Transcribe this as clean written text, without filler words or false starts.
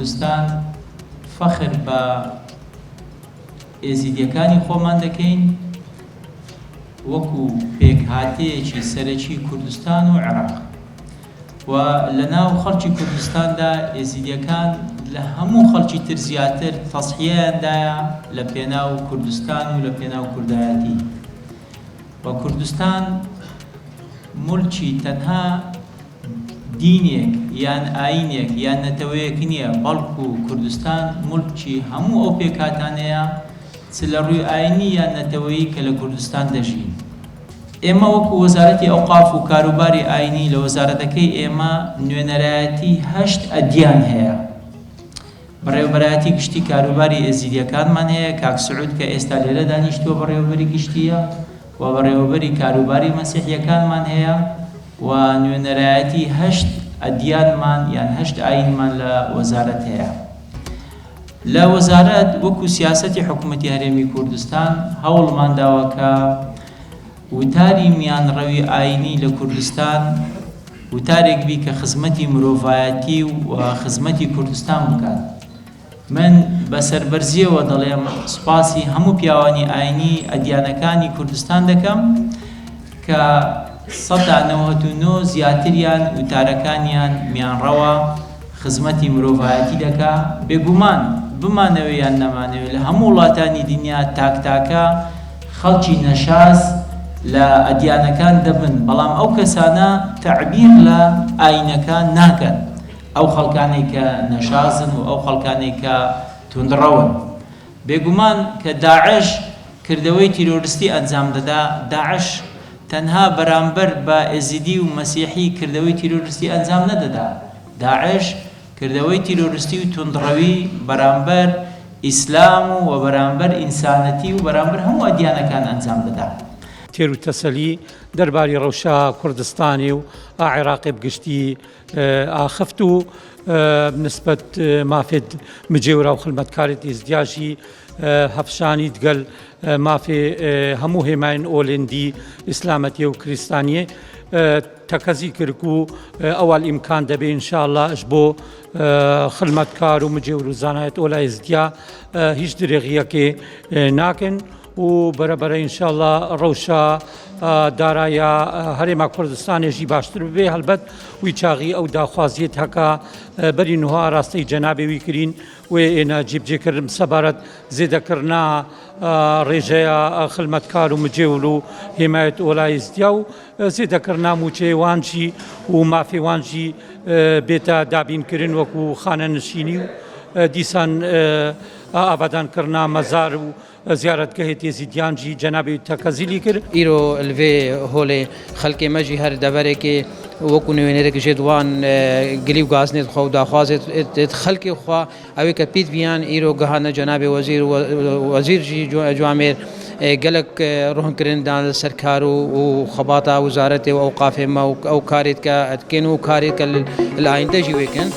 کوردستان فەخر بە ئێزیدیەکانی خۆمان دەکەین وەکو پێکهاتەیەکی سەرەکی کوردستان و عێراق و لە ناو خەڵکی کوردستاندا ئێزیدیەکان لە هەموو خەڵکی تر زیاتر تەسحیەیاندایە لە پێناو کوردستان و لە پێناو کوردایەتی و کوردستان مولکی تەنها دینێک یان ئاینێک یان نەتەوەیەک نییە بەڵکو کوردستان مولکی هەموو ئەو پێکهاتانەیە چ لە ڕووی ئاینی یان نەتەوەیی کە لە کوردستان دەژین. ئێمە وەکو وەزارەتی ئەوقاف و کاروباری ئاینی لە وەزارەتەکەی ئێمە نوێنەرایەتی 8 ئەدیان هەیە. بەڕێوەبەرایەتی گشتی کاروباری ئێزیدیەکانمان هەیە، کاک سعود کە ئێستا لێرە دانیشتووە بەڕێوەبەری گشتیە و بەڕێوەبەری کاروباری مەسیحیەکانمان هەیە و نوێنەرایەتی 8 ئەدیانمان یان 8 ئاینمان لە وەزارەت هەیە. لە وەزارەت وەکو سیاسەتی حکوومەتی هەرێمی کوردستان هەوڵمان داوە کە وتاری میانڕەوی ئاینی لە کوردستان وتارێک بی کە خزمەتی مرۆڤایەتی و خزمەتی کوردستان بکات. من بەسەربەرزیەوە دەڵێم سوپاسی هەموو پیاوانی ئاینی ئەدیانەکانی کوردستان دەکەم کە 199 زیاتریان وتارەکانیان میانڕەوە خزمەتی مرۆڤایەتی دەکا. بێگومان بمانەوە یان نەمانەوێت لە هەموو وڵاتانی دنیا تاکتاکە خەڵکی نەشاز لە ئەدیانەکان دەبن، بەڵام ئەو کەسانە تەعبیر لە ئاینەکان ناکەن، ئەو خەڵکانەی کە نەشازن و ئەو خەڵکانەی کە توندڕەون. بێگومان کە داعش کردەوەی تیرۆریستی ئەنجام دەدا، داعش تەنها بەرامبەر بە ئێزیدی و مەسیحی کردەوەی تیرۆریستی ئەنجام نەدەدا. داعش کردەوەی تیرۆریستی و توندڕەوی بەرامبەر ئیسلام و بەرامبەر ئینسانەتی و بەرامبەر هەموو ئەدیانەکان ئەنجام دەدا. تێر و تەسەلی دەرباری ڕەوشە کوردستانی و عێراقی بگشتی ئاخفت و نسبەت مافێت مجێورە و خلمەتکارێت ئیزدیاژی هەفشانی دگەل مافێ هەموو هێماین ئۆلێندی ئیسلامەتیە و کریستانیە تەکەزی کرد و ئەوال ئیمکان دەبێ ئینشاءالله ئەش بۆ خلمەتکار و مجێور و زانایەت ئۆلای ئیزدیا هیچ درێغیەکێ ناکەن و بەرەبەرە ئینشاءالله ڕەوشە دارایە هەرێما کوردستانێژی باشتر ببێ. هەلبەت وی چاغی ئەو داخوازیت هەکا بەری نوها ڕاستەی جەنابێوی کرین وێ ئێنە جێبجێکردن سەبارەت زێدەکردنا ڕێژەیە خلمەتکار و مجێول و حمایەت ئۆلای ئیزدیا و زێدەکردنا موچەیەوانجی و مافێوانجی بێتە دابینکردن وەکو خانەنشینی و دیسان ئابادانکردنا مەزار و زیارەتگەهێت ئێزیدیانجی جەنابێ تەکەزیلی کرد. ئیرۆ لڤێ هۆلێ خەڵکێ مەژی هەر دەبەرێکێ وەکو نوێنەرێکی ژێدوان گلی و گازنێت خۆ و داخوازێت خەڵکی خوا ئەوەی کە پیت بیان ئیرۆ گەهانە جەنابێ وەزیرژی جوامێر گەلک ڕۆنکردندان سەرکار و خەباتە وزارەتێ و ئەوقافێمە و ئەو کارێت کە ئەتکەن و کارێت کە لە ئایندەژی وێکن.